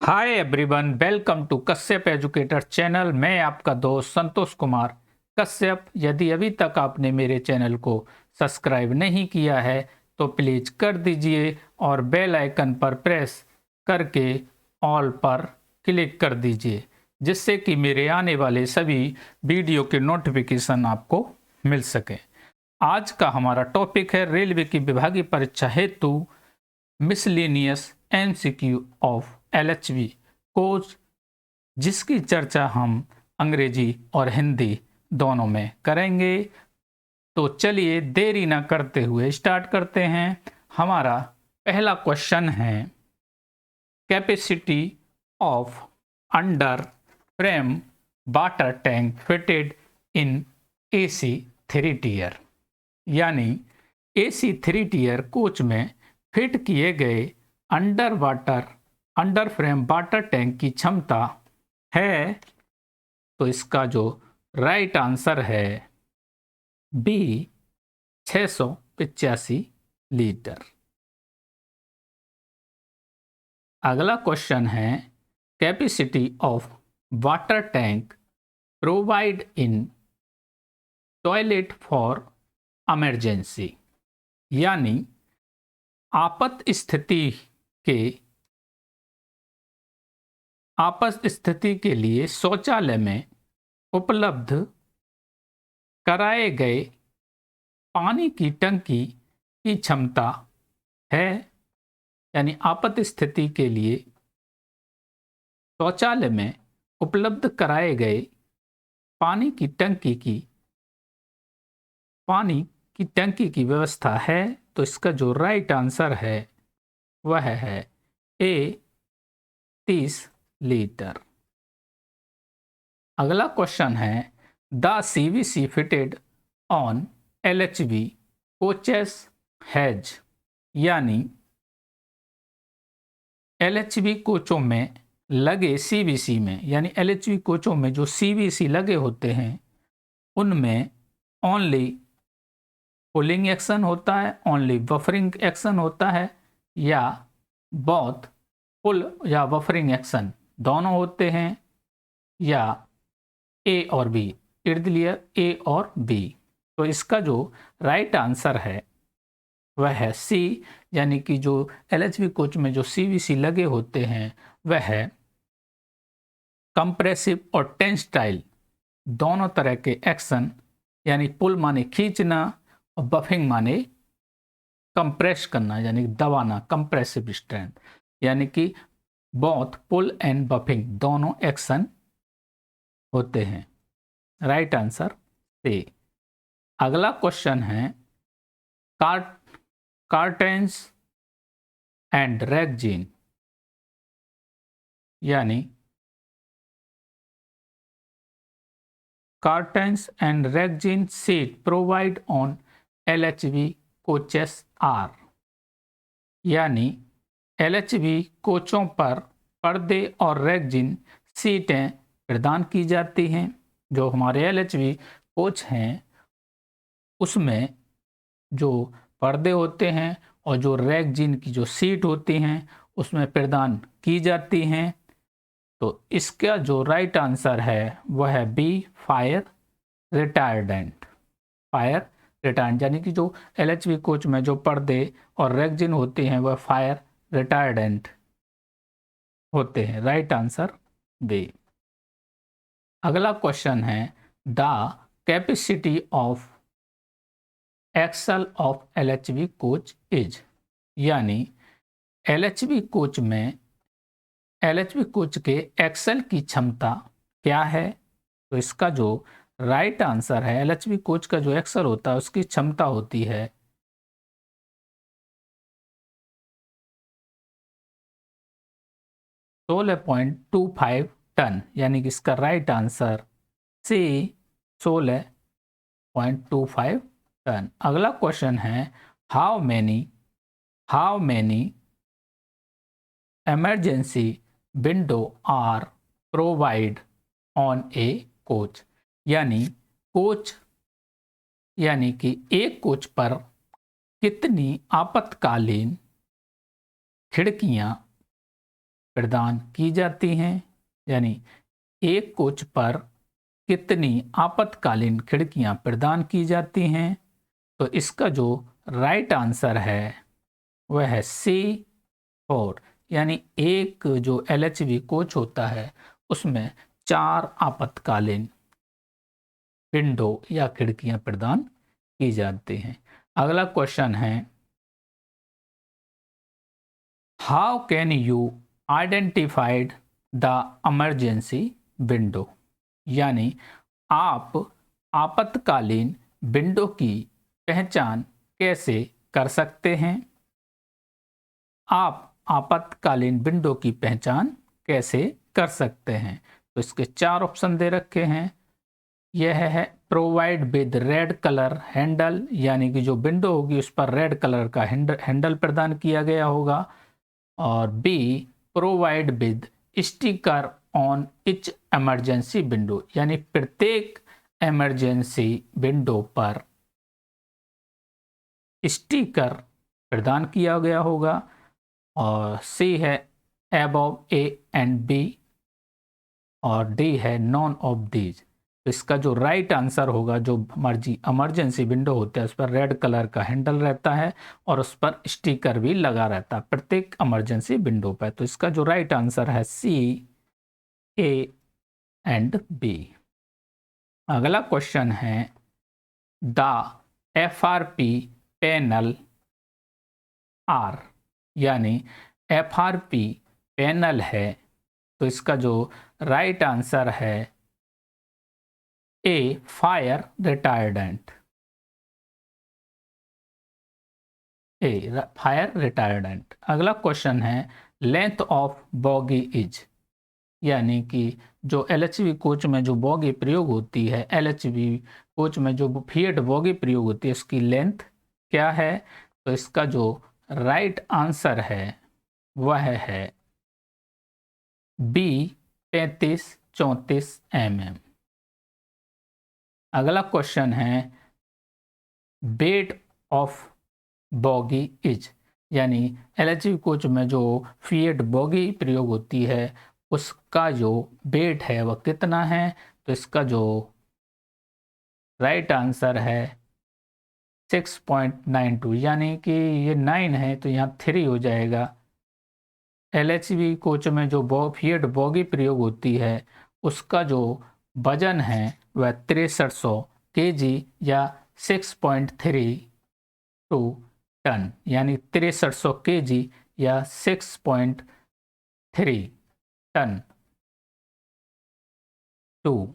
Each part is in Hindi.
Hi everyone, welcome to Kashyap educator channel. मैं आपका दोस्त संतोष कुमार कश्यप। यदि अभी तक आपने मेरे चैनल को सब्सक्राइब नहीं किया है तो प्लीज कर दीजिए और बेल आइकन पर प्रेस करके ऑल पर क्लिक कर दीजिए, जिससे कि मेरे आने वाले सभी वीडियो के नोटिफिकेशन आपको मिल सके। आज का हमारा टॉपिक है रेलवे की विभागीय परीक्षा हेतु miscellaneous MCQ of LHV course, जिसकी चर्चा हम अंग्रेजी और हिंदी दोनों में करेंगे। तो चलिए देरी ना करते हुए स्टार्ट करते हैं। हमारा पहला क्वेश्चन है, capacity of under frame water tank fitted in AC 3 tier, यानी एसी 3 टियर कोच में फिट किए गए अंडर फ्रेम वाटर टैंक की क्षमता है। तो इसका जो राइट आंसर है बी 685 लीटर। अगला क्वेश्चन है, capacity of water tank provide in toilet for emergency, यानी आपात स्थिति के लिए शौचालय में उपलब्ध कराए गए पानी की टंकी की क्षमता है। यानी आपात स्थिति के लिए शौचालय में उपलब्ध कराए गए पानी की टंकी की व्यवस्था है। तो इसका जो राइट आंसर है वह है ए 30 लीटर। अगला क्वेश्चन है, the CVC fitted on LHB coaches has, यानी एलएचवी कोचों में लगे सीवीसी में, यानी एलएचवी कोचों में जो सीवीसी लगे होते हैं उनमें ओनली पुलिंग एक्शन होता है, ओनली बफरिंग एक्शन होता है, या बोथ पुल या बफरिंग एक्शन दोनों होते हैं, या ए और बी, क्लियर ए और बी। तो इसका जो राइट आंसर है वह है सी, यानी कि जो एलएचवी कोच में जो सीवीसी लगे होते हैं वह है कंप्रेसिव और टेंसाइल दोनों तरह के एक्शन, यानी पुल माने खींचना और बफिंग माने कंप्रेस करना यानी दबाना, कंप्रेसिव स्ट्रेंथ, यानी कि बोथ पुल एंड बफिंग दोनों एक्शन होते हैं। Right answer C. अगला क्वेश्चन है, कार्टेंस एंड रेक्जिन, यानी curtains and rexine seat provide on LHB coaches are, यानी एलएचवी कोचों पर पर्दे और रेक्जिन सीटें प्रदान की जाती हैं। जो हमारे एलएचवी कोच हैं उसमें जो पर्दे होते हैं और जो रेक्जिन की जो सीट होती हैं उसमें प्रदान की जाती हैं। तो इसका जो राइट आंसर है वह है बी, फायर रिटायर्डेंट। फायर रिटायर्ड, यानी कि जो एलएचवी कोच में जो पर्दे और रेक्जिन होते हैं वह फायर रिटायर्डेंट होते हैं। Right answer B. अगला क्वेश्चन है, the capacity of axle of LHV coach is, यानी एलएचवी कोच के एक्सल की क्षमता क्या है। तो इसका जो राइट आंसर है, एलएचवी कोच का जो एक्सल होता है उसकी क्षमता होती है 16.25 टन, यानी कि इसका राइट आंसर सी 16.25 टन। अगला क्वेश्चन है, how many emergency window are provide on a coach, यानी कि एक कोच पर कितनी आपातकालीन खिड़कियां प्रदान की जाती हैं, यानी एक कोच पर कितनी आपातकालीन खिड़कियां प्रदान की जाती हैं? तो इसका जो राइट आंसर है वह है सी 4, यानी एक जो LHV कोच होता है उसमें 4 आपातकालीन विंडो या खिड़कियां प्रदान की जाती हैं। अगला क्वेश्चन है, how can you identified the emergency window, यानी आप आपातकालीन विंडो की पहचान कैसे कर सकते हैं? आप आपातकालीन विंडो की पहचान कैसे कर सकते हैं? तो इसके 4 ऑप्शन दे रखे हैं। यह है provide with red colour handle, यानी कि जो विंडो होगी उस पर रेड कलर का हैंडल प्रदान किया गया होगा। और B, provide with sticker on each emergency window, यानी प्रत्येक इमरजेंसी विंडो पर स्टिकर प्रदान किया गया होगा। और सी है अबव ए एंड बी, और डी है नॉन ऑफ दीज। तो इसका जो राइट आंसर होगा, जो मर्जी इमरजेंसी विंडो होता है उस पर रेड कलर का हैंडल रहता है और उस पर स्टिकर भी लगा रहता है प्रत्येक इमरजेंसी विंडो पर। तो इसका जो राइट आंसर है सी, ए एंड बी। अगला क्वेश्चन है, द FRP पैनल आर, यानी FRP पैनल है। तो इसका जो राइट आंसर है ए, फायर रिटायर्डेंट। ए, फायर रिटायर्डेंट। अगला क्वेश्चन है, लेंथ ऑफ बॉगी इज, यानी कि जो LHV कोच में जो बॉगी प्रयोग होती है, LHV कोच में जो फिएट बॉगी प्रयोग होती है उसकी लेंथ क्या है? तो इसका जो राइट आंसर है वह है बी, 35-34 mm। अगला क्वेश्चन है, वेट ऑफ बॉगी इज, यानी LHV कोच में जो फिएट बॉगी प्रयोग होती है उसका जो वेट है वह कितना है? तो इसका जो राइट आंसर है 6.92, यानी कि ये 9 है तो यहाँ 3 हो जाएगा। LHV कोच में जो फिएट बॉगी प्रयोग होती है उसका जो वजन है वह 6300 kg या 6.32 टन, यानी 6300 kg या 6.3 टन 2,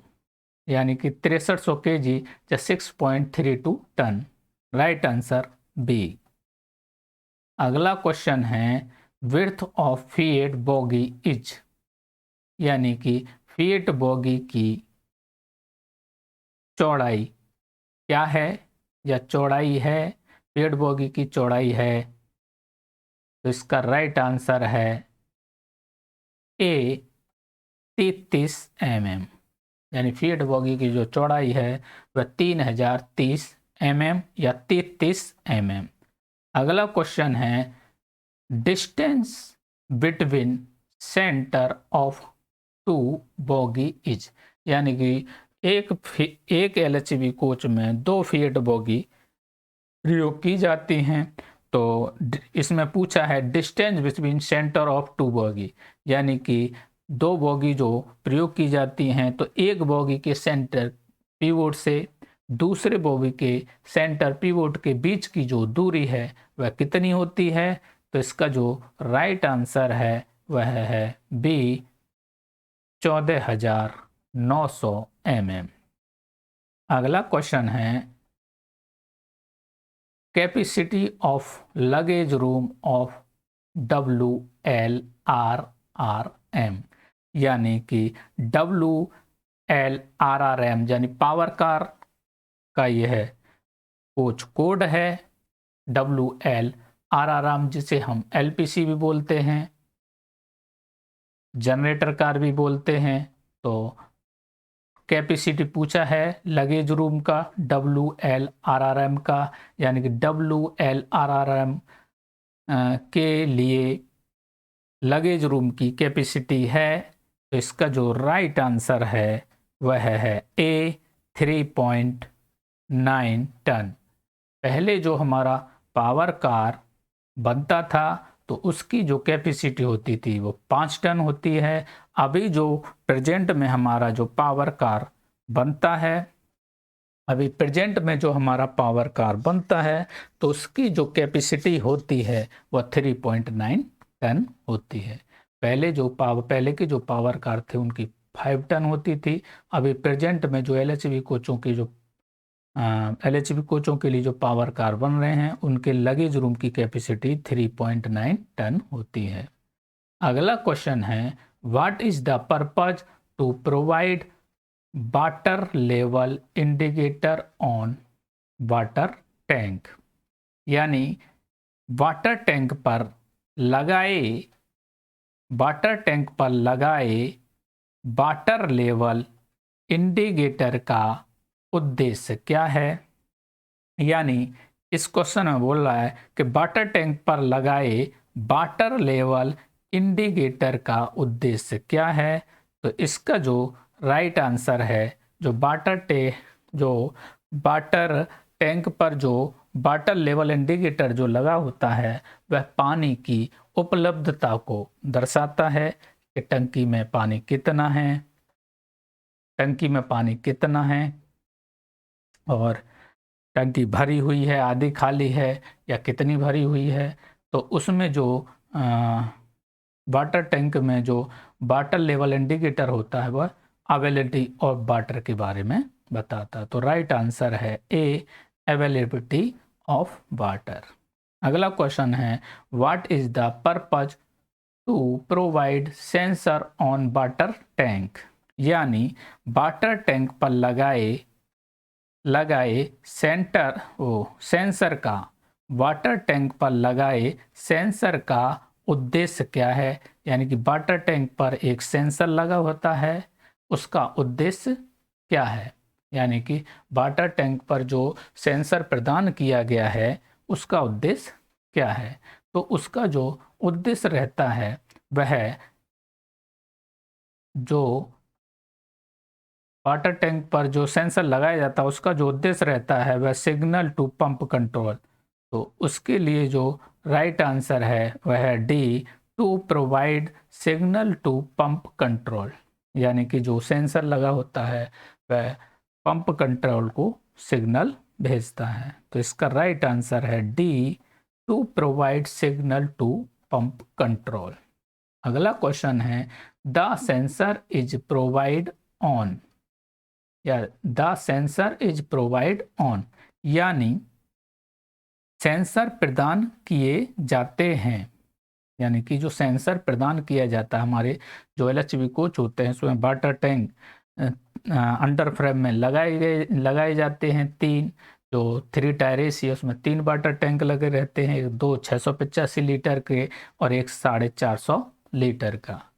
यानी कि 6300 kg या 6.32 टन। Right answer B. अगला क्वेश्चन है, width of Fiat bogie is, यानी कि फिएट बॉगी की चौड़ाई क्या है या चौड़ाई है? फिएट बॉगी की चौड़ाई है, तो इसका राइट आंसर है ए, 33 mm, यानी फिएट बॉगी की जो चौड़ाई है वह 3030 mm या 33 mm। अगला क्वेश्चन है, distance between centre of two bogie is, यानी कि एक LHV कोच में 2 फिएट बॉगी प्रयोग की जाती हैं। तो इसमें पूछा है distance between centre of two bogie, यानी कि 2 बॉगी जो प्रयोग की जाती हैं तो एक बॉगी के सेंटर पिवोट से दूसरे बॉगी के सेंटर पिवोट के बीच की जो दूरी है वह कितनी होती है? तो इसका जो राइट आंसर है वह है बी, 14900 mm। अगला क्वेश्चन है, capacity of luggage room of WLRRM, यानी कि WLRRM यानी पावर कार का यह कोच कोड है। WLRRM जिसे हम LPC भी बोलते हैं, जनरेटर कार भी बोलते हैं। तो कैपेसिटी पूछा है लगेज रूम का WLRRM का, यानी कि WLRRM के लिए लगेज रूम की कैपेसिटी है, तो इसका जो राइट आंसर है वह है ए 3.9 टन। पहले जो हमारा पावर कार बनता था तो उसकी जो कैपेसिटी होती थी वो 5 टन होती है। अभी जो प्रेजेंट में हमारा जो पावर कार बनता है, अभी प्रेजेंट में जो हमारा पावर कार बनता है तो उसकी जो कैपेसिटी होती है वह 3.9 टन होती है। पहले की जो पावर कार थे उनकी 5 टन होती थी। अभी प्रेजेंट में जो एलएचबी कोचों के लिए जो पावर कार बन रहे हैं उनके लगेज रूम की कैपेसिटी 3.9 टन होती है। अगला क्वेश्चन है, what is the purpose to provide water level indicator on water tank. यानी वाटर टैंक पर लगाए वाटर लेवल इंडिकेटर का उद्देश्य क्या है। यानी इस क्वेश्चन में बोल रहा है कि वाटर टैंक पर लगाए वाटर लेवल इंडिकेटर का उद्देश्य क्या है। तो इसका जो राइट आंसर है, जो वाटर टैंक पर जो वाटर लेवल इंडिकेटर जो लगा होता है वह पानी की उपलब्धता को दर्शाता है कि टंकी में पानी कितना है और टंकी भरी हुई है, आधी खाली है या कितनी भरी हुई है। तो उसमें जो वाटर टैंक में जो वाटर लेवल इंडिकेटर होता है वह अवेलेबिलिटी ऑफ वाटर के बारे में बताता है। तो राइट आंसर है ए, अवेलेबिलिटी ऑफ वाटर। अगला क्वेश्चन है, what is the purpose to provide sensor on water tank. यानी वाटर टैंक पर लगाए सेंसर का वाटर टैंक पर लगाए सेंसर का उद्देश्य क्या है। यानी कि वाटर टैंक पर एक सेंसर लगा होता है, उसका उद्देश्य क्या है। यानी कि वाटर टैंक पर जो सेंसर प्रदान किया गया है उसका उद्देश्य क्या है। तो उसका जो उद्देश्य रहता है वह जो वाटर टैंक पर जो सेंसर लगाया जाता है उसका जो उद्देश्य रहता है वह सिग्नल टू पंप कंट्रोल। तो उसके लिए जो राइट आंसर है वह है D, to provide signal to pump control. यानी कि जो सेंसर लगा होता है वह पंप कंट्रोल को सिग्नल भेजता है। तो इसका राइट आंसर है D, to provide signal to pump control. अगला क्वेश्चन है, the sensor is provide on या the sensor is provide on. यानी सेंसर प्रदान किए जाते हैं। यानी कि जो सेंसर प्रदान किया जाता है, हमारे जो एलएचबी कोच होते हैं उसमें वाटर टैंक अंडर फ्रेम में लगाए जाते हैं। 3 जो 3 टायर एसी है उसमें 3 वाटर टैंक लगे रहते हैं, 2 685 लीटर के और एक 450 लीटर का।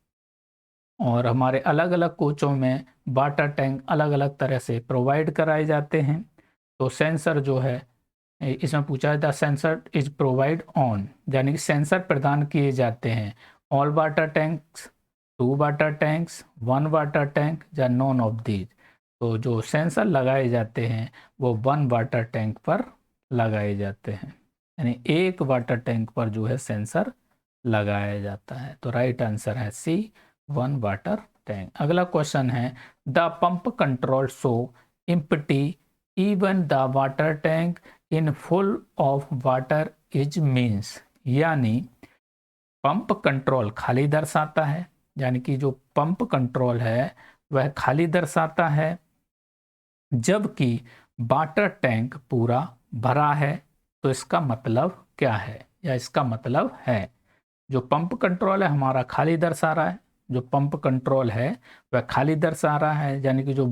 और हमारे अलग अलग कोचों में वाटर टैंक अलग अलग तरह से प्रोवाइड कराए जाते हैं। तो सेंसर जो है इसमें पूछा है the sensor is provide on, यानी कि सेंसर प्रदान किए जाते हैं all water tanks, 2 water tanks, 1 water tank या नॉन ऑफ दीज। तो जो सेंसर लगाए जाते हैं वो 1 वाटर टैंक पर लगाए जाते हैं, यानी एक वाटर टैंक पर जो है सेंसर लगाया जाता है। तो राइट आंसर है सी, 1 वाटर टैंक। अगला क्वेश्चन है, the pump control show empty even the water tank in full of water is means. यानी पंप कंट्रोल खाली दर्शाता है, यानी कि जो पंप कंट्रोल है वह खाली दर्शाता है, जबकि वाटर टैंक पूरा भरा है। तो इसका मतलब क्या है, या इसका मतलब है जो पंप कंट्रोल है हमारा खाली दर्शा रहा है, जो पंप कंट्रोल है वह खाली दर्शा रहा है, यानी कि जो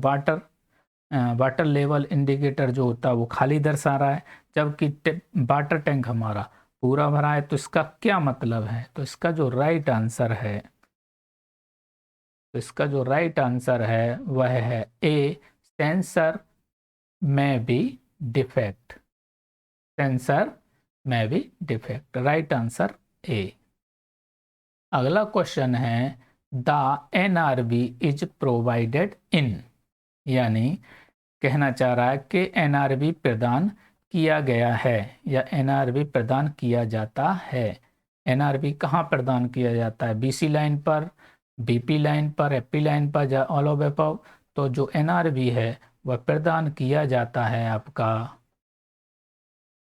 वाटर लेवल इंडिकेटर जो होता है वो खाली दर्शा रहा है, जबकि वाटर टैंक हमारा पूरा भरा है। तो इसका क्या मतलब है। तो इसका जो राइट आंसर है वह है A, sensor may be defect. Sensor may be defect, right answer A. अगला क्वेश्चन है the NRV is provided in, यानी कहना चाह रहा है कि एनआरवी प्रदान किया गया है या एनआरवी प्रदान किया जाता है। एनआरवी कहाँ प्रदान किया जाता है? बीसी लाइन पर, बीपी लाइन पर, एफपी लाइन पर या ऑल ऑफ अबव? तो जो एनआरवी है वह प्रदान किया जाता है आपका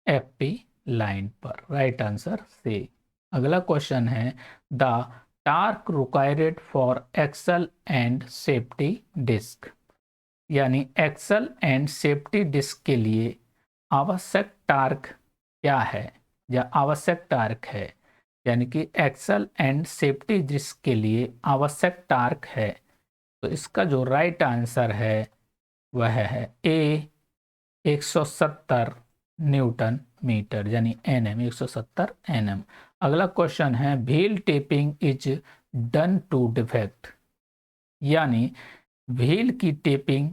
एफपी लाइन पर। Right answer C. अगला क्वेश्चन है the torque required for axle end safety disc, यानी एक्सल एंड सेफ्टी डिस्क के लिए आवश्यक टार्क क्या है या आवश्यक टार्क है, यानी कि एक्सल एंड सेफ्टी डिस्क के लिए आवश्यक टार्क है। तो इसका जो राइट आंसर है वह है ए 170 न्यूटन मीटर, यानी एनएम, 170 एनएम। अगला क्वेश्चन है wheel tapping is done to defect, यानी व्हील की टेपिंग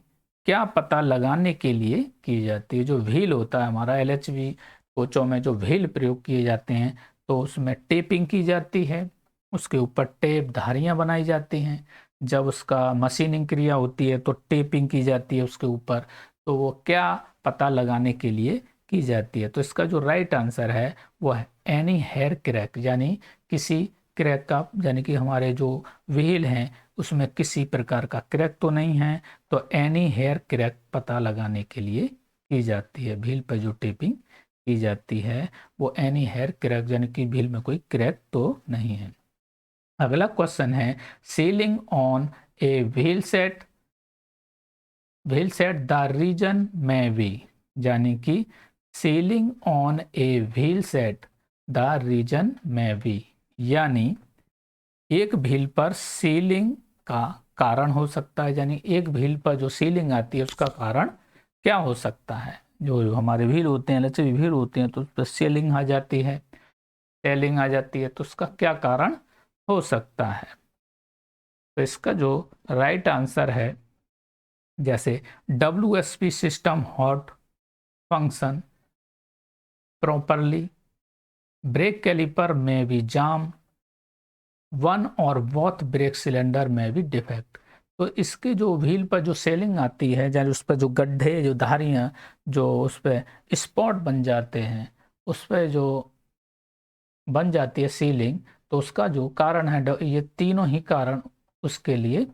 क्या पता लगाने के लिए की जाती है। जो व्हील होता है हमारा एलएचवी कोचों में, जो व्हील प्रयोग किए जाते हैं तो उसमें टेपिंग की जाती है, उसके ऊपर टेप धारियां बनाई जाती हैं। जब उसका मशीनिंग क्रिया होती है तो टेपिंग की जाती है उसके ऊपर, तो वो क्या पता लगाने के लिए की जाती है। तो इसका जो राइट आंसर है वो है एनी हेयर क्रैक, यानी किसी क्रैक का, यानी कि हमारे जो व्हील हैं उसमें किसी प्रकार का क्रैक तो नहीं है, तो एनी हेयर क्रैक पता लगाने के लिए की जाती है। व्हील पर जो टेपिंग की जाती है वो एनी हेयर क्रैक, यानी कि व्हील में कोई क्रैक तो नहीं है। अगला क्वेश्चन है sealing on a wheel set the reason may be, यानी कि sealing on a wheel set the reason may be, यानी एक व्हील पर सीलिंग का कारण हो सकता है, यानी एक व्हील पर जो सीलिंग आती है उसका कारण क्या हो सकता है। जो हमारे व्हील होते हैं, लचीली व्हील होते हैं, तो उस पर सीलिंग आ जाती है, टेलिंग आ जाती है, तो उसका क्या कारण हो सकता है। तो इसका जो राइट आंसर है, जैसे WSP system hot function properly, brake caliper में भी जाम, वन और बोथ ब्रेक सिलेंडर में भी डिफेक्ट। तो इसके जो व्हील पर जो सेलिंग आती है, यानी उस पर जो गड्ढे, जो धारियाँ, जो उस पर स्पॉट बन जाते हैं, उस पर जो बन जाती है सीलिंग, तो उसका जो कारण है, ये तीनों ही कारण उसके लिए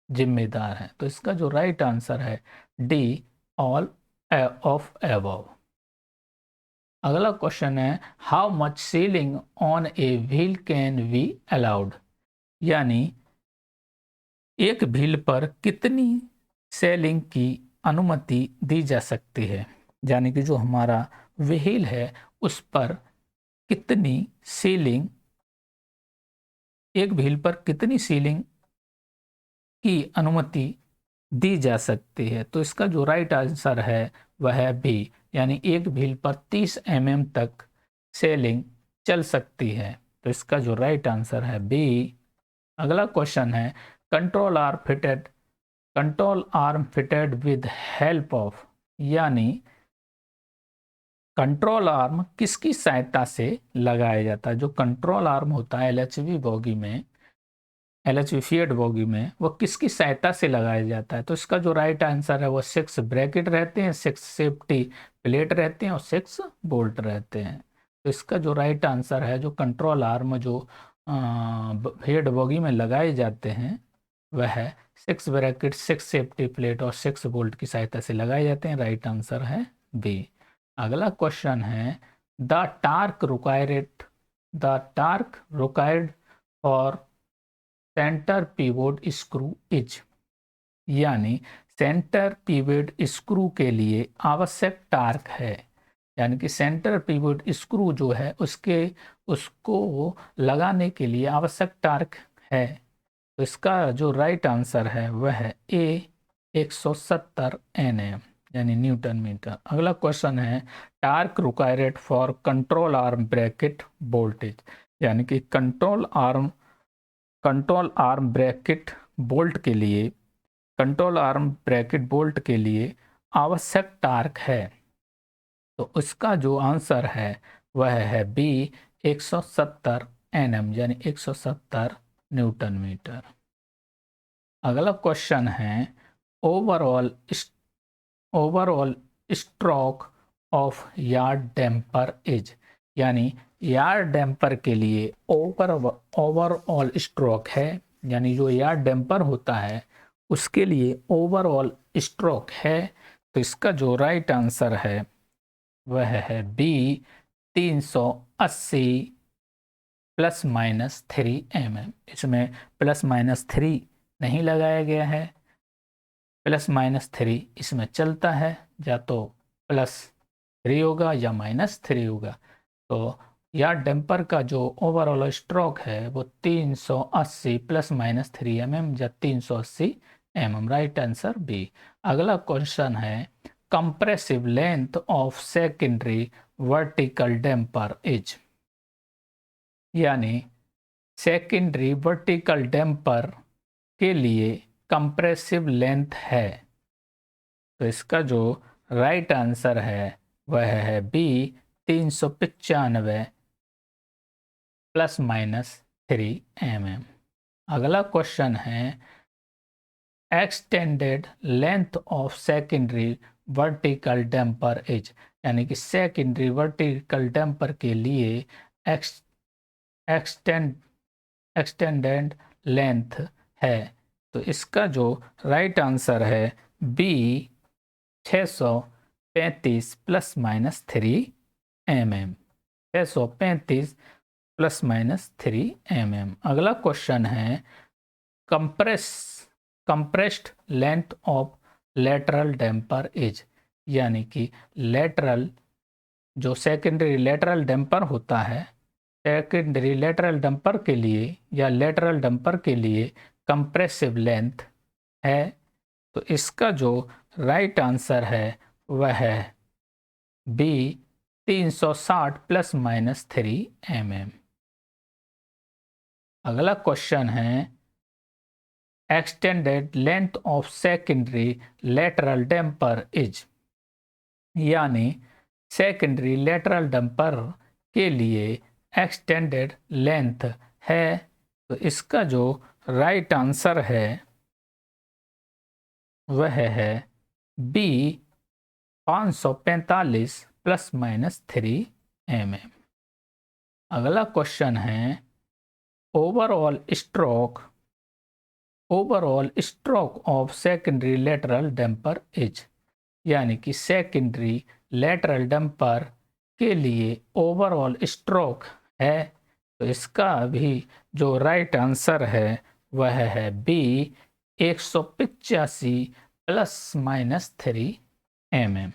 जिम्मेदार हैं। तो इसका जो राइट आंसर है डी ऑल ऑफ एबव। अगला क्वेश्चन है how much ceiling on a wheel can be allowed, यानी एक व्हील पर कितनी सेलिंग की अनुमति दी जा सकती है, यानी कि जो हमारा व्हील है उस पर कितनी सीलिंग, एक व्हील पर कितनी सीलिंग की अनुमति दी जा सकती है। तो इसका जो राइट आंसर है वह है बी, यानी एक व्हील पर 30 mm तक सेलिंग चल सकती है। तो इसका जो राइट आंसर है बी। अगला क्वेश्चन है control arm fitted with help of, यानी कंट्रोल आर्म किसकी सहायता से लगाया जाता है। जो कंट्रोल आर्म होता है एलएचवी बॉगी में, एलएचवी फिएट बॉगी में, वो किसकी सहायता से लगाया जाता है। तो इसका जो राइट आंसर है वो 6 ब्रैकेट रहते हैं, 6 सेफ्टी प्लेट रहते हैं और 6 बोल्ट रहते हैं। तो इसका जो राइट आंसर है, जो कंट्रोल आर्म जो फिएट बॉगी में लगाए जाते हैं वह है 6 ब्रैकेट, 6 सेफ्टी प्लेट और 6 बोल्ट की सहायता से लगाए जाते हैं। राइट आंसर है बी। अगला क्वेश्चन है the torque required for centre pivot screw is, यानी सेंटर पिवोट स्क्रू के लिए आवश्यक टार्क है, यानी कि सेंटर पिवोट स्क्रू जो है उसको लगाने के लिए आवश्यक टार्क है। तो इसका जो राइट आंसर है वह है ए 170 Nm, यानी न्यूटन मीटर। अगला क्वेश्चन है torque required for control arm bracket voltage, यानी कि कंट्रोल आर्म ब्रैकेट बोल्ट के लिए, कंट्रोल आर्म ब्रैकेट बोल्ट के लिए आवश्यक टार्क है। तो उसका जो आंसर है वह है बी 170 Nm यानी 170 न्यूटन मीटर। अगला क्वेश्चन है overall stroke of yard damper is, यानी यार्ड डैम्पर के लिए ओवरऑल स्ट्रोक है, यानी जो यार्ड डैम्पर होता है उसके लिए ओवरऑल स्ट्रोक है। तो इसका जो राइट आंसर है वह है बी 380 ±3 mm। इसमें +-3 नहीं लगाया गया है, +-3 इसमें चलता है, या तो +3 होगा या -3 होगा। तो यार्ड डैम्पर का जो ओवरऑल स्ट्रोक है वो 380 +-3 mm या 380 mm। Right answer B. अगला क्वेश्चन है compressive length of secondary vertical damper is, यानी सेकेंडरी वर्टिकल डैम्पर के लिए कंप्रेसिव लेंथ है। तो इसका जो राइट आंसर है वह है बी 395 ±3 mm। अगला क्वेश्चन है extended length of secondary vertical damper is, यानी कि सेकेंडरी वर्टिकल डैम्पर के लिए एक्सटेंडेड लेंथ है। तो इसका जो राइट आंसर है बी 635 ±3 mm। 635 ±3 mm। अगला क्वेश्चन है compressed length of lateral damper is, यानी कि लेटरल जो सेकेंडरी लेटरल डैम्पर होता है, सेकेंडरी लेटरल डैम्पर के लिए या लेटरल डैम्पर के लिए कंप्रेसिव लेंथ है। तो इसका जो राइट आंसर है वह है बी 360 ±3 mm। अगला क्वेश्चन है extended length of secondary lateral damper is, यानी सेकेंडरी लेटरल डैम्पर के लिए एक्सटेंडेड लेंथ है। तो इसका जो राइट आंसर है वह है बी 545 ±3 mm। अगला क्वेश्चन है overall stroke of secondary lateral damper is, यानी कि सेकेंडरी लेटरल डैम्पर के लिए ओवरऑल स्ट्रोक है। तो इसका भी जो राइट आंसर है वह है बी 185 ±3 mm।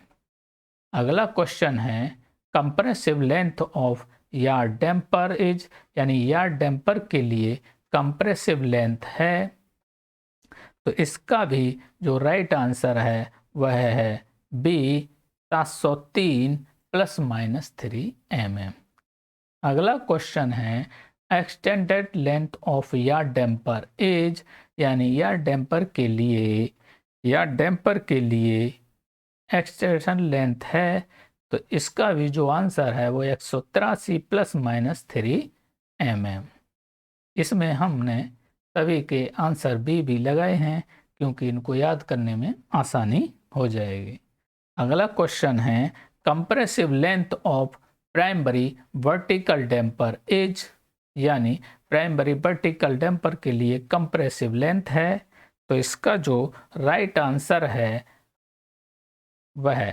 अगला क्वेश्चन है compressive length of yard damper is, यानी यार्ड डैम्पर के लिए कंप्रेसिव लेंथ है। तो इसका भी जो राइट आंसर है वह है बी 703 ±3 mm। अगला क्वेश्चन है extended length of yard damper is, यानी यार्ड डैम्पर के लिए एक्सटेंशन लेंथ है। तो इसका भी जो आंसर है वो 183 ±3 mm। इसमें हमने सभी के आंसर भी लगाए हैं क्योंकि इनको याद करने में आसानी हो जाएगी। अगला क्वेश्चन है compressive length of primary vertical damper is, यानी प्राइमरी वर्टिकल डैम्पर के लिए कंप्रेसिव लेंथ है। तो इसका जो राइट आंसर है वह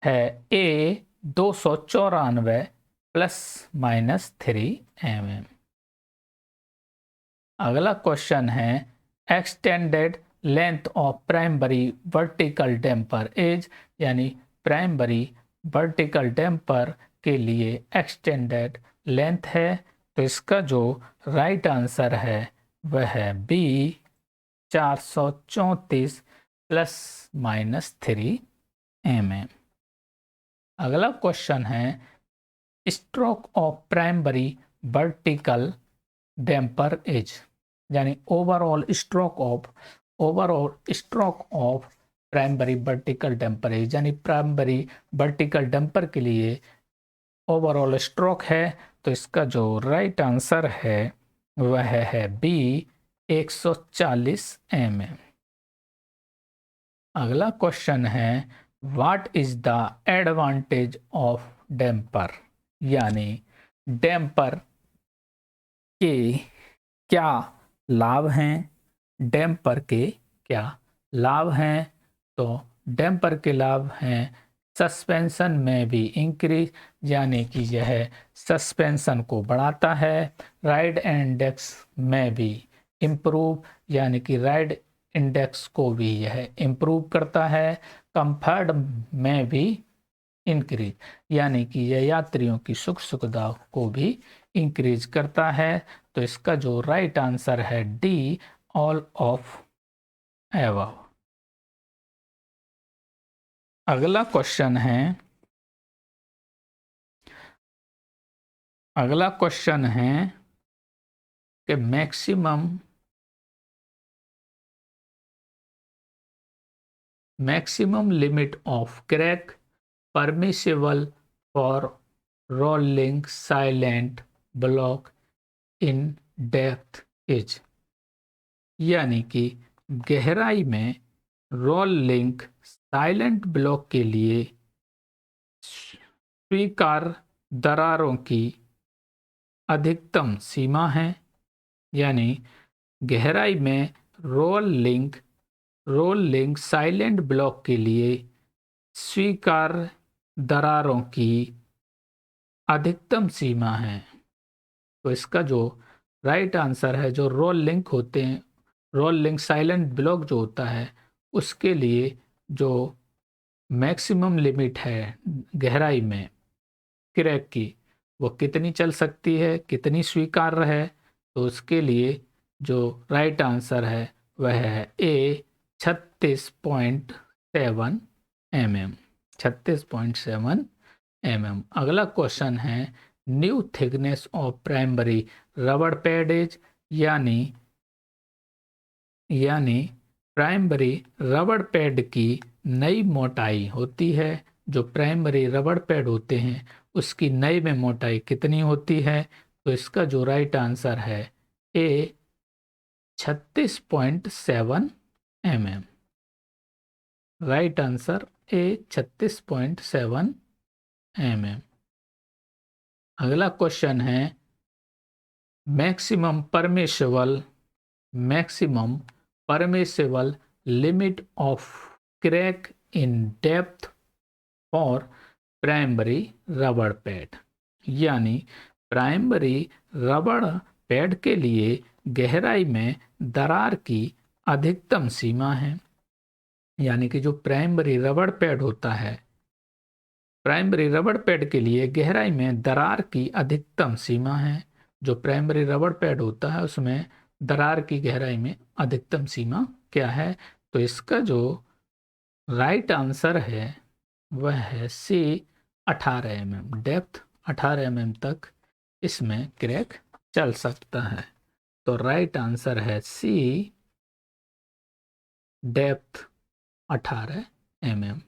है ए 294 ±3 mm। अगला क्वेश्चन है extended length of primary vertical damper is, यानी प्राइमरी वर्टिकल डैम्पर के लिए एक्सटेंडेड लेंथ है। तो इसका जो राइट आंसर है वह है बी 434 ±3 mm। अगला क्वेश्चन है stroke of primary vertical damper is, यानी overall stroke of primary vertical damper is, यानी प्राइमरी वर्टिकल डैम्पर के लिए ओवरऑल स्ट्रोक है। तो इसका जो राइट आंसर है वह है बी 140 mm। अगला क्वेश्चन है what is the advantage of damper, यानी डैम्पर के क्या लाभ हैं, डैम्पर के क्या लाभ हैं। तो डैम्पर के लाभ हैं सस्पेंशन में भी इंक्रीज, यानी कि यह सस्पेंशन को बढ़ाता है, राइड इंडेक्स में भी इम्प्रूव, यानी कि राइड इंडेक्स को भी यह इम्प्रूव करता है, कंफर्ट में भी इंक्रीज, यानी कि यह यात्रियों की सुख सुविधा को भी इंक्रीज करता है। तो इसका जो राइट आंसर है डी ऑल ऑफ एबव। अगला क्वेश्चन है कि maximum limit of crack permissible for rolling silent block in depth is, यानी कि गहराई में रोलिंग साइलेंट ब्लॉक के लिए स्वीकार्य दरारों की अधिकतम सीमा है, यानी गहराई में रोलिंग साइलेंट ब्लॉक के लिए स्वीकार्य दरारों की अधिकतम सीमा है। तो इसका जो राइट आंसर है, जो रोलिंग साइलेंट ब्लॉक जो होता है उसके लिए जो मैक्सिमम लिमिट है गहराई में क्रैक की, वो कितनी चल सकती है, कितनी स्वीकार्य है। तो उसके लिए जो राइट आंसर है वह है ए 36.7 mm। 36.7 mm। अगला क्वेश्चन है न्यू थिकनेस ऑफ प्राइमरी रबड़ पैडेज, यानी प्राइमरी रबड़ पैड की नई मोटाई होती है। जो प्राइमरी रबड़ पैड होते हैं उसकी नई में मोटाई कितनी होती है। तो इसका जो राइट आंसर है ए 36.7 mm। राइट आंसर ए 36.7 mm। अगला क्वेश्चन है maximum permissible limit of crack in depth for primary रबड़ पैड, यानी प्राइमरी रबड़ पैड के लिए गहराई में दरार की अधिकतम सीमा है, यानी कि जो प्राइमरी रबड़ पैड होता है, प्राइमरी रबड़ पैड के लिए गहराई में दरार की अधिकतम सीमा है। जो प्राइमरी रबड़ पैड होता है उसमें दरार की गहराई में अधिकतम सीमा क्या है। तो इसका जो राइट आंसर है वह है सी 18 mm। डेप्थ 18 mm तक इसमें क्रैक चल सकता है। तो राइट आंसर है सी डेप्थ 18 mm।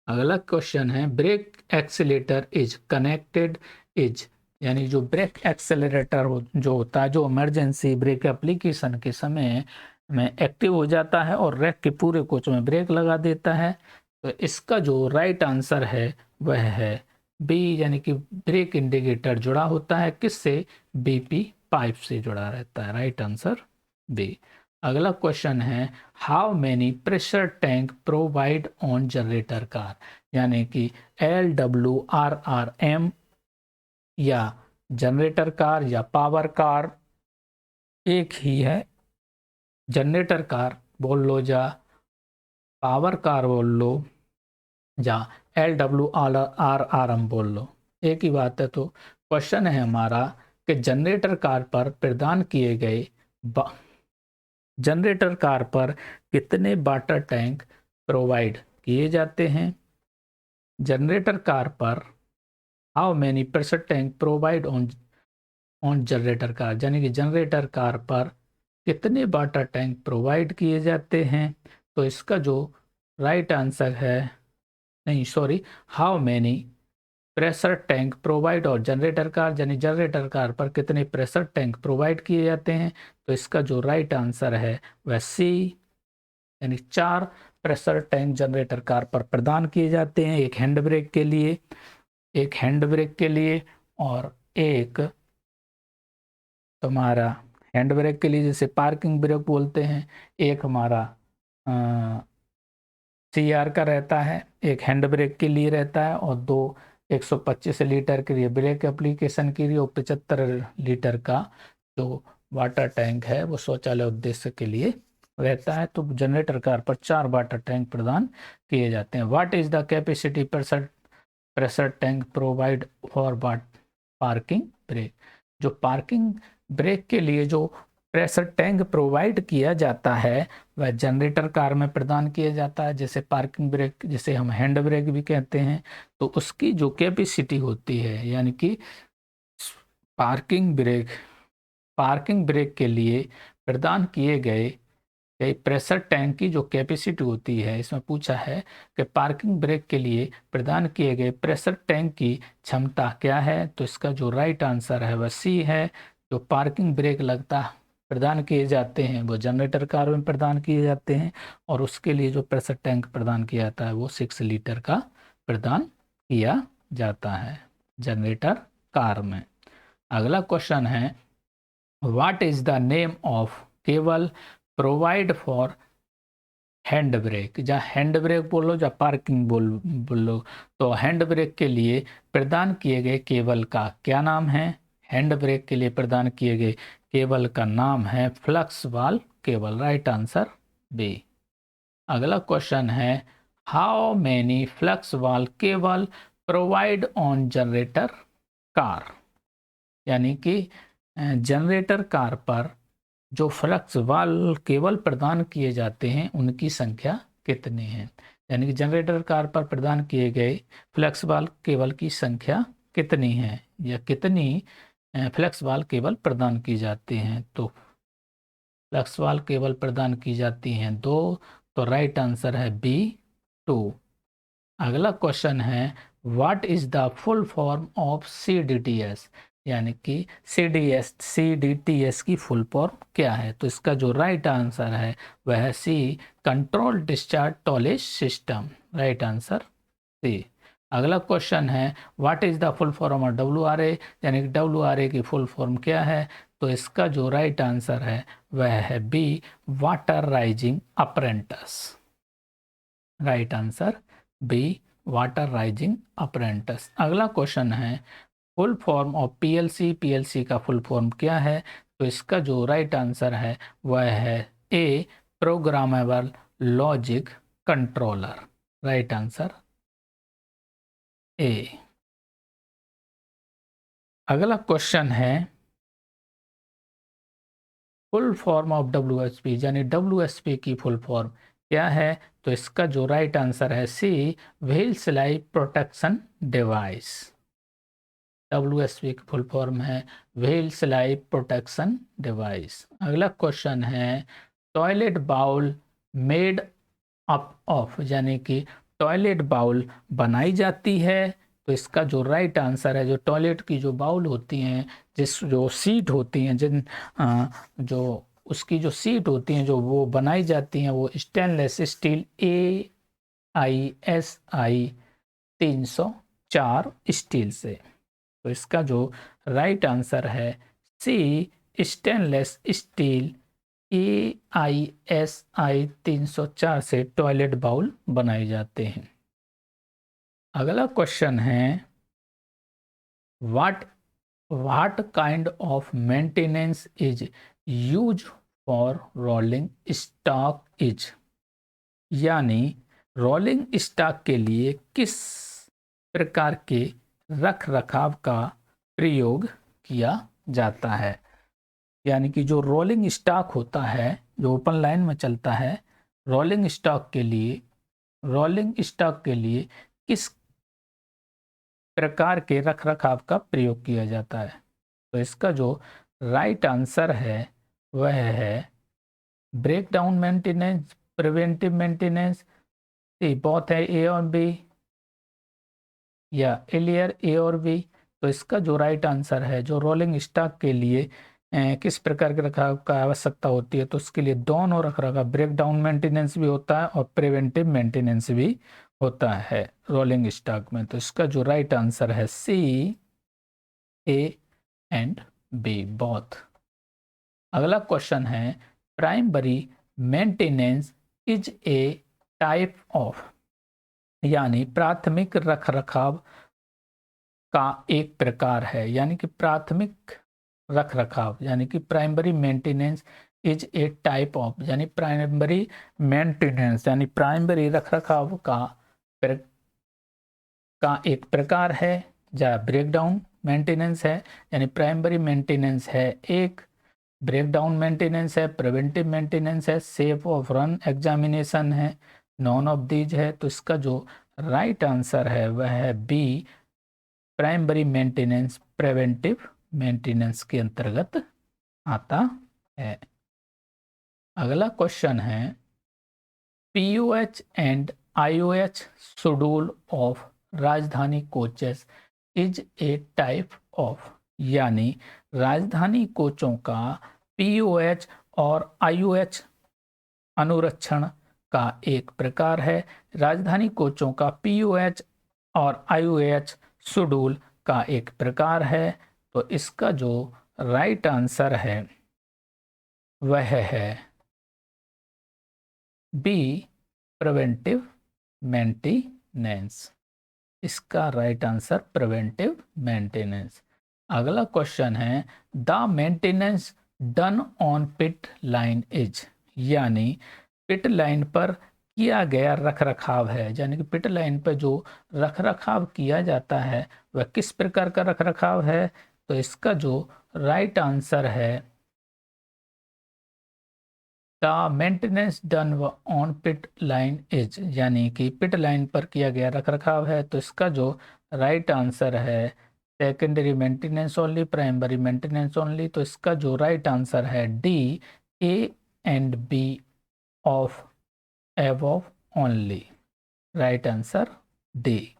अगला क्वेश्चन है brake accelerator is connected is, यानी जो ब्रेक एक्सेलरेटर जो होता है, जो इमरजेंसी ब्रेक एप्लीकेशन के समय में एक्टिव हो जाता है और रैक के पूरे कोच में ब्रेक लगा देता है। तो इसका जो राइट आंसर है वह है बी, यानी कि ब्रेक इंडिकेटर जुड़ा होता है किससे, बीपी पाइप से जुड़ा रहता है। Right answer B. अगला क्वेश्चन है how many pressure tank provide on generator car, यानी कि LWRRM या जनरेटर कार या पावर कार एक ही है। जनरेटर कार बोल लो या पावर कार बोल लो या LWRRM बोल लो, एक ही बात है। तो क्वेश्चन है हमारा कि जनरेटर कार पर कितने वाटर टैंक प्रोवाइड किए जाते हैं। जनरेटर कार पर how many pressure tank provide on generator car, यानी कि जनरेटर कार पर कितने वाटर टैंक प्रोवाइड किए जाते हैं। तो इसका जो राइट आंसर है, नहीं sorry, how many pressure tank provide और जनरेटर कार, यानी जनरेटर कार पर कितने प्रेशर टैंक प्रोवाइड किए जाते हैं? तो इसका जो राइट आंसर है वह सी, यानी 4 प्रेशर टैंक जनरेटर कार पर प्रदान किए जाते हैं, एक हैंड ब्रेक के लिए, एक हैंड ब्रेक के लिए और एक तुम्हारा हैंड ब्रेक के लिए जिसे पार्किंग ब्रेक बोलते हैं, एक हमारा CR का रहता है, एक हैंड ब्रेक के लिए रहता है और दो 125 लीटर के लिए ब्रेक एप्लीकेशन के लिए और 75 लीटर का जो वाटर टैंक है वो शौचालय उद्देश्य के लिए रहता है। तो जनरेटर कार पर 4 वाटर टैंक प्रदान किए जाते हैं। What is the capacity pressure tank provide for parking brake? जो पार्किंग ब्रेक के लिए जो प्रेशर टैंक प्रोवाइड किया जाता है वह जनरेटर कार में प्रदान किया जाता है, जैसे पार्किंग ब्रेक, जिसे हम हैंड ब्रेक भी कहते हैं। तो उसकी जो कैपेसिटी होती है, यानी कि पार्किंग ब्रेक के लिए प्रदान किए गए प्रेशर टैंक की जो कैपेसिटी होती है, इसमें पूछा है कि पार्किंग ब्रेक के लिए प्रदान किए गए प्रेशर टैंक की क्षमता क्या है? तो इसका जो राइट आंसर है वह सी है। जो पार्किंग ब्रेक प्रदान किए जाते हैं वो जनरेटर कार में प्रदान किए जाते हैं और उसके लिए जो प्रेशर टैंक प्रदान किया जाता है वो 6 लीटर का प्रदान किया जाता है जनरेटर कार में। अगला क्वेश्चन है, what is the name of cable provide for hand brake? या हैंड ब्रेक बोलो या पार्किंग बोलो, तो हैंड ब्रेक के लिए प्रदान किए गए केबल का क्या नाम है? हैंड ब्रेक के लिए प्रदान किए गए केबल का नाम है flexible cable. Right answer B. अगला क्वेश्चन है, how many flexible cable provide on generator car? यानी कि जनरेटर कार पर जो फ्लक्स वाल केबल प्रदान किए जाते हैं उनकी संख्या कितनी है? यानी कि जनरेटर कार पर प्रदान किए गए फ्लक्स वाल केबल की संख्या कितनी है, या कितनी फ्लक्स वाल केबल प्रदान की जाती हैं? तो फ्लक्स वाल केबल प्रदान की जाती हैं 2, तो राइट आंसर है बी 2। अगला क्वेश्चन है, what is the full form of CDTS? यानी कि CDTS की फुल फॉर्म क्या है? तो इसका जो राइट आंसर है वह है C, control discharge toilet system. Right answer C. अगला क्वेश्चन है, what is the full form of WRA? यानी कि WRA की फुल फॉर्म क्या है? तो इसका जो राइट आंसर है वह है B, water raising apprentice. Right answer B, water raising apprentice. अगला क्वेश्चन है, फुल फॉर्म ऑफ PLC का फुल फॉर्म क्या है? तो इसका जो राइट आंसर है वह है A, programmable logic controller. Right answer A. अगला क्वेश्चन है, फुल फॉर्म ऑफ WSP, यानी WSP की फुल फॉर्म क्या है? तो इसका जो राइट आंसर है C, wheel slide protection device. WSP की फुल फॉर्म है व्हील स्लाइड प्रोटेक्शन डिवाइस। अगला क्वेश्चन है, toilet bowl made up of, यानी कि टॉयलेट बाउल बनाई जाती है। तो इसका जो राइट आंसर है, जो टॉयलेट की जो बाउल होती हैं, जो सीट होती हैं, जो उसकी जो सीट होती हैं जो वो बनाई जाती हैं वो स्टेनलेस स्टील AISI 304 स्टील से। तो इसका जो राइट आंसर है सी, स्टेनलेस स्टील AISI 304 से टॉयलेट बाउल बनाए जाते हैं। अगला क्वेश्चन है, what kind of maintenance is use for rolling stock is? यानी रोलिंग स्टॉक के लिए किस प्रकार के रख रखाव का प्रयोग किया जाता है? यानी कि जो रोलिंग स्टॉक होता है जो ओपन लाइन में चलता है, रोलिंग स्टॉक के लिए किस प्रकार के रख रखाव का प्रयोग किया जाता है? तो इसका जो राइट आंसर है वह है breakdown maintenance, preventive maintenance. बहुत है ए और बी। या एलियर, ए और बी? तो इसका जो राइट आंसर है, जो रोलिंग स्टॉक के लिए किस प्रकार के रखरखाव का आवश्यकता होती है, तो उसके लिए दोनों रखरखाव, ब्रेक डाउन मेंटेनेंस भी होता है और प्रिवेंटिव मेंटेनेंस भी होता है रोलिंग स्टॉक में। तो इसका जो राइट आंसर है सी, ए एंड बी बोथ। अगला क्वेश्चन है, primary maintenance is a type of, यानी प्राथमिक रखरखाव का एक प्रकार है, यानी कि प्राथमिक रखरखाव, यानी कि primary maintenance is a type of, यानी प्राइमरी मेंटेनेंस यानी प्राइमरी रखरखाव का एक प्रकार है, या ब्रेकडाउन मेंटेनेंस है, यानी प्राइमरी मेंटेनेंस है एक, ब्रेकडाउन मेंटेनेंस है, प्रिवेंटिव मेंटेनेंस है, सेफ ऑफ रन एग्जामिनेशन है, नॉन ऑफ दीज है। तो इसका जो राइट आंसर है वह है B, primary maintenance preventive maintenance के अंतर्गत आता है। अगला क्वेश्चन है, PUH and IOH schedule of Rajdhani coaches is a type of, यानी राजधानी कोचों का पीयूएच और आईओएच अनुरक्षण का एक प्रकार है। राजधानी कोचों का पीयूएच और आईओएच शेड्यूल का एक प्रकार है। तो इसका जो राइट आंसर है वह है बी, प्रिवेंटिव मेंटेनेंस। इसका राइट आंसर प्रिवेंटिव मेंटेनेंस। अगला क्वेश्चन है, the maintenance done on pit line is, यानी पिट लाइन पर किया गया रखरखाव है, यानी कि पिट लाइन पर जो रखरखाव किया जाता है वह किस प्रकार का रखरखाव है। तो इसका जो राइट आंसर है, the maintenance done on pit line is, यानी कि पिट लाइन पर किया गया रखरखाव है। तो इसका जो राइट आंसर है, secondary maintenance only, primary maintenance only. तो इसका जो राइट आंसर है D, A and B of above only, right answer D.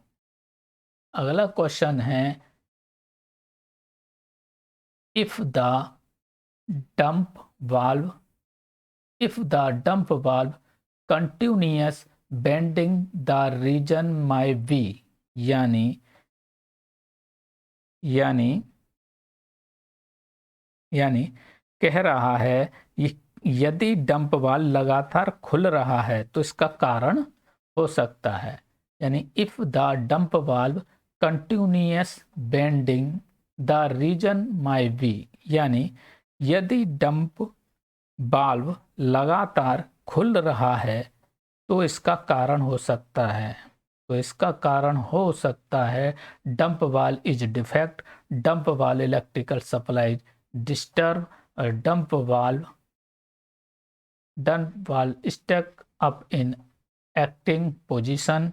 अगला क्वेश्चन है, if the dump valve continuous bending the region may be, यानी कह रहा है यदि डंप वाल्व लगातार खुल रहा है तो इसका कारण हो सकता है, यानी if the dump valve continuous bending the reason may be, यानी यदि डंप वाल्व लगातार खुल रहा है तो इसका कारण हो सकता है। तो इसका कारण हो सकता है dump valve is defect, dump valve electrical supply disturb, dump valve stuck up in acting position,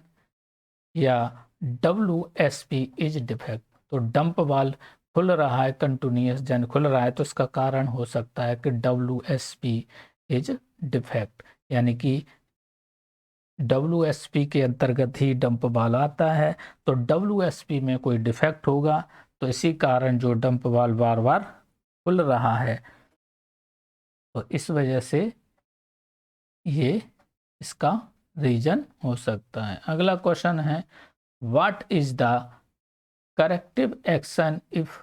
या WSP इज डिफेक्ट। तो डंप वाल्व खुल रहा है कंटिन्यूअस, यानी खुल रहा है, तो इसका कारण हो सकता है कि WSP इज डिफेक्ट, यानी कि WSP के अंतर्गत ही डंप वाल्व आता है। तो WSP में कोई डिफेक्ट होगा, तो इसी कारण जो डंप वाल्व बार बार खुल रहा है, तो इस वजह से ये इसका रीजन हो सकता है। अगला क्वेश्चन है, what is the corrective action if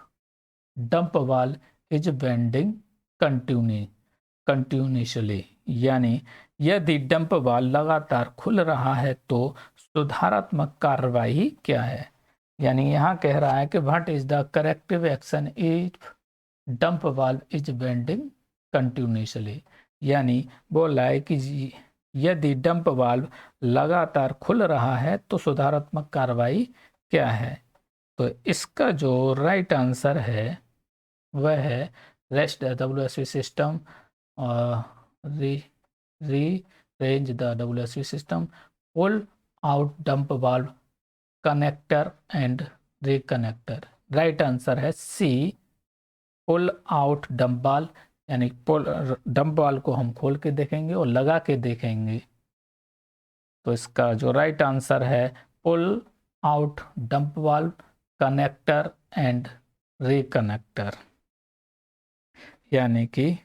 dump valve is bending continuously, यानी यदि डंप वाल्व लगातार खुल रहा है तो सुधारात्मक कार्रवाई क्या है। यानी यहाँ कह रहा है कि what is the corrective action if dump valve is bending continuously, यानी बोला है कि यदि डंप वाल्व लगातार खुल रहा है तो सुधारात्मक कार्रवाई क्या है। तो इसका जो राइट आंसर है वह है rest the WSP system, rearrange the WSP system, pull out dump valve connector and reconnector। Right answer है सी, पुल आउट डंप वाल्व, यानी डंप वाल्व को हम खोल के देखेंगे और लगा के देखेंगे। तो इसका जो राइट आंसर है pull out dump valve, connector and reconnector, यानी कि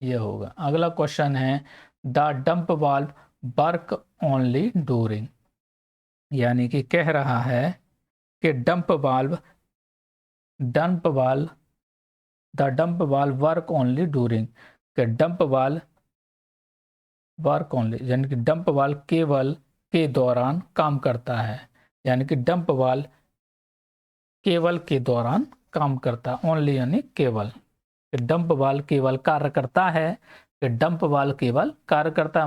ये होगा। अगला क्वेश्चन है the dump valve work only during, यानी कि कह रहा है कि dump valve the dump valve work only during, कि डंप वाल्व वर्क ओनली यानी कि डंप वाल्व केवल के दौरान काम करता है, यानी कि डंप वाल्व केवल के दौरान काम करता है, ओनली यानी केवल, कि डंप वाल्व केवल कार्य करता है, कि डंप वाल्व केवल कार्य करता है।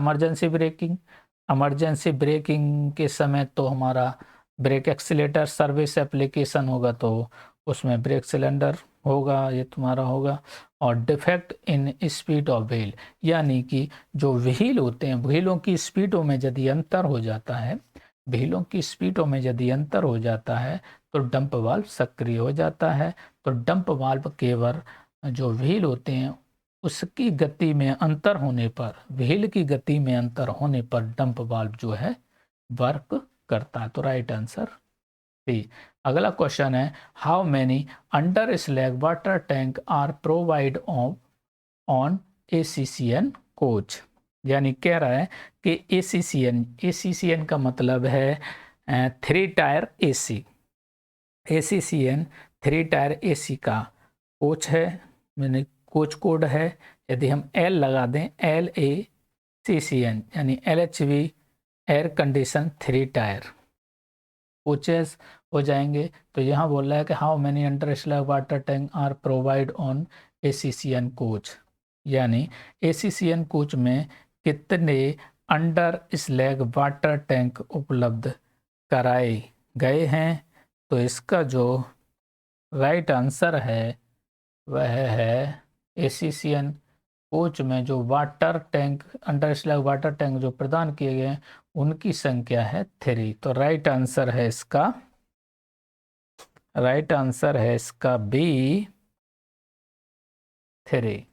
इमरजेंसी ब्रेकिंग के समय तो हमारा ब्रेक एक्सीलेटर सर्विस एप्लीकेशन होगा तो उसमें ब्रेक सिलेंडर होगा, ये तुम्हारा होगा। और defect in speed of wheel, यानी कि जो व्हील होते हैं, व्हीलों की स्पीडों में यदि अंतर हो जाता है, व्हीलों की स्पीडों में यदि अंतर हो जाता है तो डंप वाल्व सक्रिय हो जाता है। तो डंप वाल्व केवल जो व्हील होते हैं उसकी गति में अंतर होने पर, व्हील की गति में अंतर होने पर डंप वाल्व जो है वर्क करता है। तो राइट आंसर सी। अगला क्वेश्चन है how many under slung water tank are provide on ACCN coach, यानी कह रहा है कि ACCN का मतलब है 3 tyre AC, ACCN 3 tyre AC का कोच है, मैंने कोच कोड है। यदि हम L लगा दें LACCN यानी LHV air condition 3 tier coaches हो जाएंगे। तो यहाँ बोल रहा है कि how many under slung water tank are provide on ACCN coach, यानी ACCN कोच में कितने अंडर स्लैग वाटर टैंक उपलब्ध कराए गए हैं। तो इसका जो राइट आंसर है वह है ACCN कोच में जो water tank, under slung water tank जो प्रदान किए गए हैं उनकी संख्या है 3। तो राइट आंसर है इसका B 3।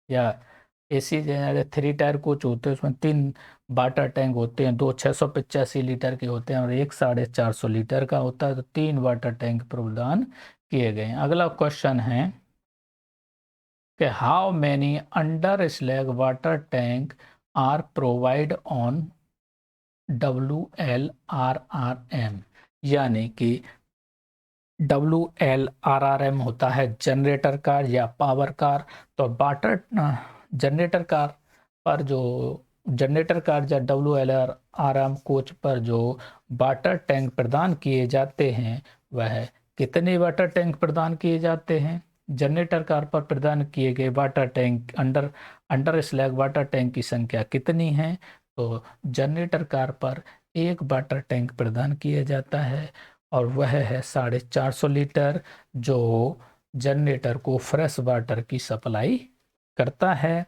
या AC 3 टायर कोच होते हैं, उसमें 3 वाटर टैंक होते हैं, 2 685 लीटर के होते हैं और एक 450 लीटर का होता है। तो 3 वाटर टैंक प्रदान किए गए हैं। अगला क्वेश्चन है कि how many under slung water tank are provide on WLRRM, यानी कि WLRRM होता है जनरेटर कार या पावर कार। तो वाटर जनरेटर कार पर जो जनरेटर कार या WLRRM कोच पर जो वाटर टैंक प्रदान किए जाते हैं वह कितने वाटर टैंक प्रदान किए जाते हैं। जनरेटर कार पर प्रदान किए गए water tank under slung water tank की संख्या कितनी है। तो जनरेटर कार पर एक वाटर टैंक प्रदान किया जाता है और वह है 450 लीटर, जो जनरेटर को फ्रेश वाटर की सप्लाई करता है।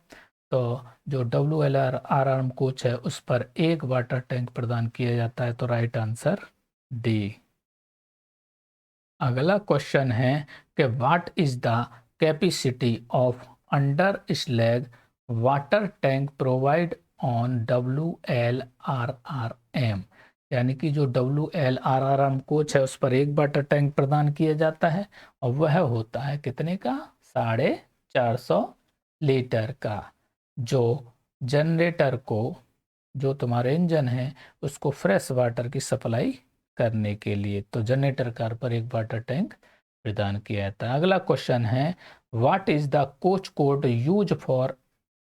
तो जो WLRRM कोच है उस पर एक वाटर टैंक प्रदान किया जाता है। तो राइट आंसर डी। अगला क्वेश्चन है कि what is the capacity of under slung water tank provide on WLRRM, यानी कि जो WLRRM कोच है उस पर एक वाटर टैंक प्रदान किया जाता है और वह होता है कितने का, 450 लीटर का, जो जनरेटर को, जो तुम्हारे इंजन है उसको फ्रेश वाटर की सप्लाई करने के लिए। तो जनरेटर कार पर एक वाटर टैंक प्रदान किया जाता है। अगला क्वेश्चन है what is the coach code use for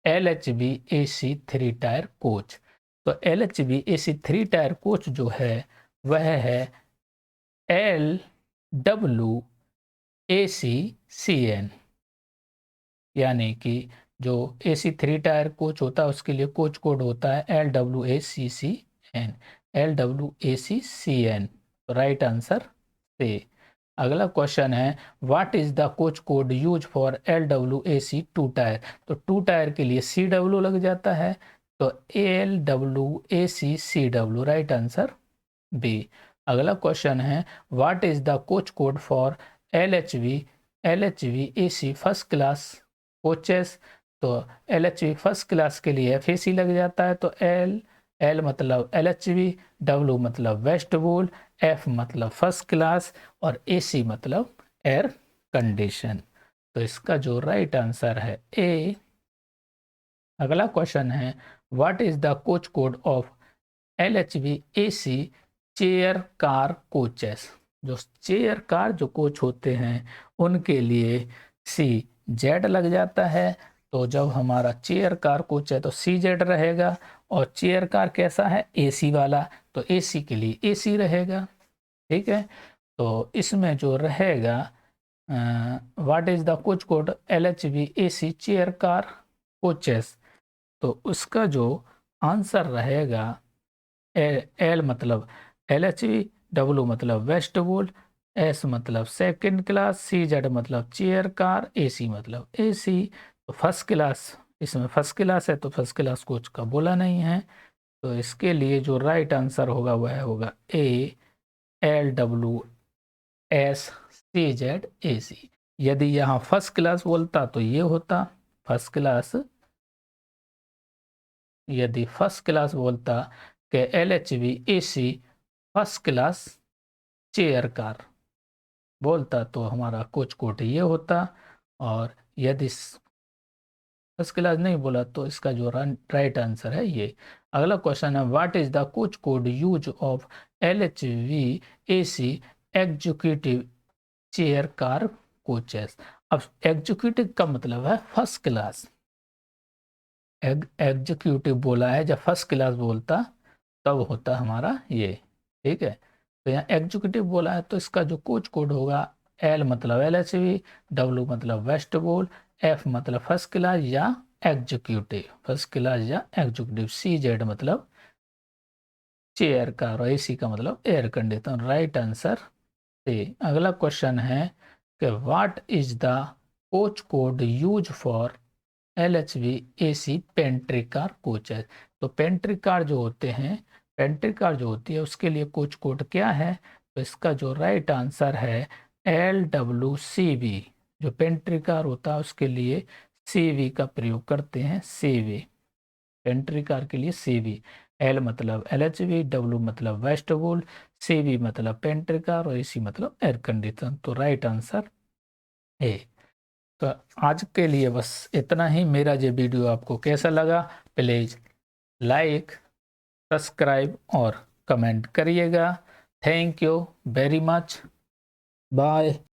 LHV AC 3 tyre coach. तो LHV AC 3 टायर कोच जो है वह है LWACCN, यानी कि जो AC 3 टायर कोच होता है उसके लिए कोच कोड होता है LWACCN। राइट आंसर से। अगला क्वेश्चन है what is the coach code use for LWAC 2 tyre. तो 2 टायर के लिए CW लग जाता है, तो LWACCW, राइट आंसर बी। अगला क्वेश्चन है what is the coach code for LHV AC first class coaches. तो LHV फर्स्ट क्लास के लिए FAC लग जाता है, तो L मतलब LHV, W मतलब वेस्ट वूल, एफ मतलब फर्स्ट क्लास और एसी मतलब एयर कंडीशन। तो इसका जो राइट आंसर है ए। अगला क्वेश्चन है what is the coach code of LHV AC chair car coaches. जो चेयर कार जो कोच होते हैं उनके लिए CZ लग जाता है। तो जब हमारा चेयर कार कोच है तो CZ रहेगा। और चेयर कार कैसा है, AC वाला, तो AC के लिए AC रहेगा। ठीक है, तो इसमें जो रहेगा what is the coach code LHV AC chair car coaches, तो उसका जो आंसर रहेगा एल मतलब LHV, डब्ल्यू मतलब वेस्ट बोल, एस मतलब सेकंड क्लास, CZ मतलब चेयर कार, AC मतलब AC। तो फर्स्ट क्लास, इसमें फर्स्ट क्लास है तो फर्स्ट क्लास कोच का बोला नहीं है। तो इसके लिए जो राइट आंसर होगा वह होगा ए, LWS CZ AC। यदि यहाँ फर्स्ट क्लास बोलता तो ये होता फर्स्ट क्लास। यदि फर्स्ट क्लास बोलता कि LHV AC first class chair car बोलता तो हमारा कोच कोड ये होता। और यदि फर्स्ट क्लास नहीं बोला तो इसका जो राइट आंसर है ये। अगला क्वेश्चन है what is the coach code use of LHV AC executive chair car coaches. अब एग्जीक्यूटिव का मतलब है फर्स्ट क्लास। एग्जीक्यूटिव बोला है, जब फर्स्ट क्लास बोलता तब होता हमारा ये। ठीक है, तो यहाँ एग्जीक्यूटिव बोला है तो इसका जो कोच कोड होगा एल मतलब LHV, डब्ल्यू मतलब वेस्ट बोल, एफ मतलब फर्स्ट क्लास या एग्जीक्यूटिव, फर्स्ट क्लास या एग्जीक्यूटिव, CZ मतलब चेयर का और AC का मतलब air condition. Right answer A. अगला क्वेश्चन है कि what is the coach code use for LHV AC pantry car coaches. तो पेंट्री कार जो होते हैं, पेंट्री कार जो होती है उसके लिए कोच कोड क्या है, तो इसका जो राइट आंसर है LWCV। जो पेंट्री कार होता है उसके लिए CV का प्रयोग करते हैं, CV। पेंट्री कार के लिए CV। L मतलब LHV, W मतलब वेस्ट वोल, CV मतलब पेंट्री कार और AC मतलब एयर कंडीशन। तो राइट आंसर ए। तो आज के लिए बस इतना ही। मेरा ये वीडियो आपको कैसा लगा प्लीज़ लाइक, सब्सक्राइब और कमेंट करिएगा। Thank you very much, bye.